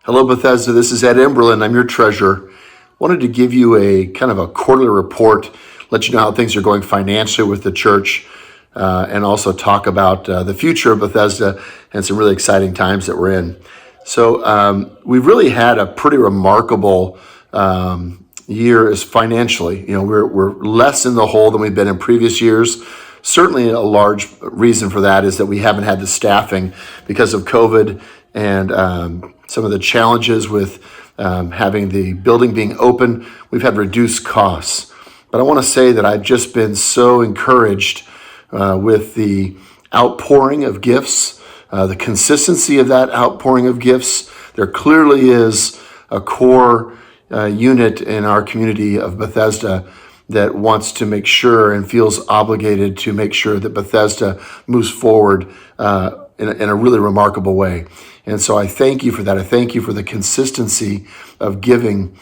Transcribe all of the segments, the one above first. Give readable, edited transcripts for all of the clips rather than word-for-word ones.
Hello, Bethesda. This is Ed Emberlin. I'm your treasurer. Wanted to give you a kind of a quarterly report, let you know how things are going financially with the church, and also talk about the future of Bethesda and some really exciting times that we're in. So we've really had a pretty remarkable year as financially. You know, we're less in the hole than we've been in previous years. Certainly a large reason for that is that we haven't had the staffing because of COVID and some of the challenges with having the building being open. We've had reduced costs. But I want to say that I've just been so encouraged with the outpouring of gifts, the consistency of that outpouring of gifts. There clearly is a core unit in our community of Bethesda that wants to make sure and feels obligated to make sure that Bethesda moves forward in a really remarkable way. And so I thank you for that. I thank you for the consistency of giving,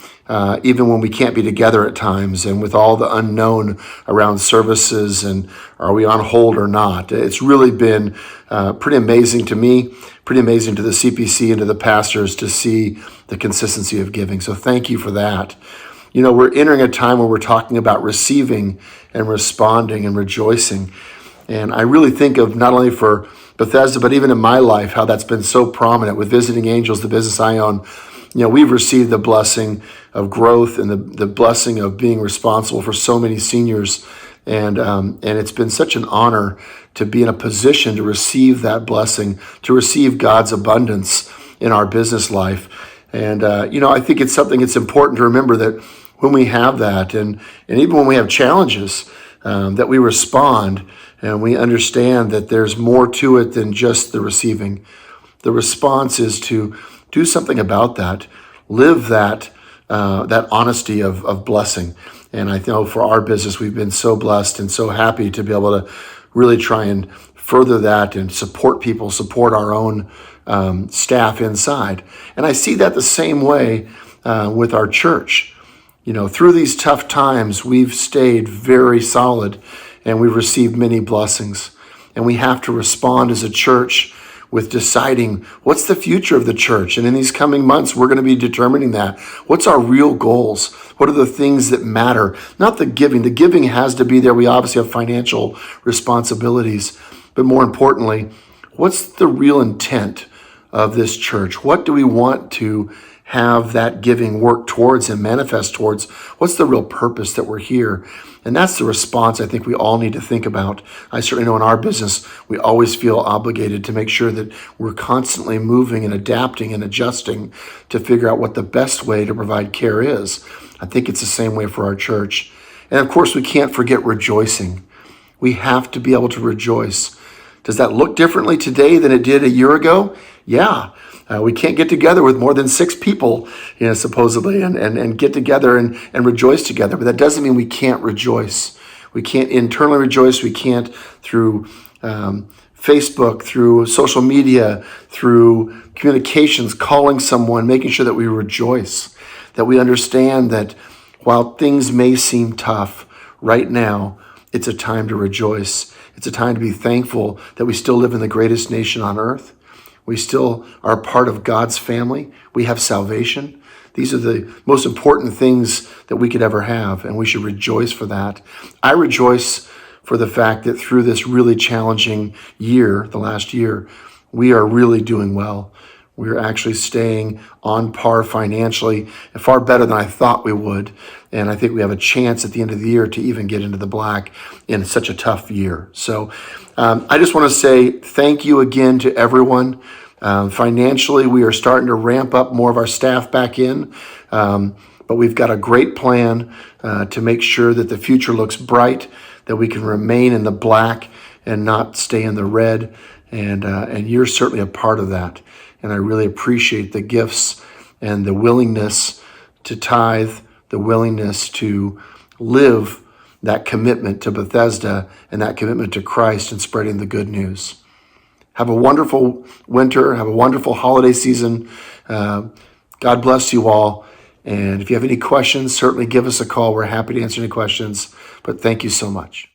even when we can't be together at times and with all the unknown around services and are we on hold or not. It's really been pretty amazing to me, pretty amazing to the CPC and to the pastors to see the consistency of giving. So thank you for that. You know, we're entering a time where we're talking about receiving and responding and rejoicing. And I really think of not only for Bethesda, but even in my life, how that's been so prominent with Visiting Angels, the business I own. You know, we've received the blessing of growth and the blessing of being responsible for so many seniors. And it's been such an honor to be in a position to receive that blessing, to receive God's abundance in our business life. And, you know, I think it's something it's important to remember that when we have that, and even when we have challenges, that we respond and we understand that there's more to it than just the receiving. The response is to do something about that, live that honesty of blessing. And I know for our business, we've been so blessed and so happy to be able to really try and further that and support people, support our own staff inside. And I see that the same way with our church. You know, through these tough times, we've stayed very solid and we've received many blessings. And we have to respond as a church with deciding what's the future of the church. And in these coming months, we're going to be determining that. What's our real goals? What are the things that matter? Not the giving. The giving has to be there. We obviously have financial responsibilities. But more importantly, what's the real intent of this church? What do we want to have that giving work towards and manifest towards? What's the real purpose that we're here? And that's the response I think we all need to think about. I certainly know in our business, we always feel obligated to make sure that we're constantly moving and adapting and adjusting to figure out what the best way to provide care is. I think it's the same way for our church. And of course, we can't forget rejoicing. We have to be able to rejoice. Does that look differently today than it did a year ago? Yeah. We can't get together with more than 6 people, you know, supposedly, and get together and rejoice together. But that doesn't mean we can't rejoice. We can't internally rejoice. We can't through Facebook, through social media, through communications, calling someone, making sure that we rejoice, that we understand that while things may seem tough right now, it's a time to rejoice. It's a time to be thankful that we still live in the greatest nation on earth. We still are part of God's family. We have salvation. These are the most important things that we could ever have, and we should rejoice for that. I rejoice for the fact that through this really challenging year, the last year, we are really doing well. We're actually staying on par financially, far better than I thought we would. And I think we have a chance at the end of the year to even get into the black in such a tough year. So I just want to say thank you again to everyone. Financially, we are starting to ramp up more of our staff back in. But we've got a great plan to make sure that the future looks bright, that we can remain in the black and not stay in the red. And you're certainly a part of that. And I really appreciate the gifts and the willingness to tithe, the willingness to live that commitment to Bethesda and that commitment to Christ and spreading the good news. Have a wonderful winter. Have a wonderful holiday season. God bless you all. And if you have any questions, certainly give us a call. We're happy to answer any questions. But thank you so much.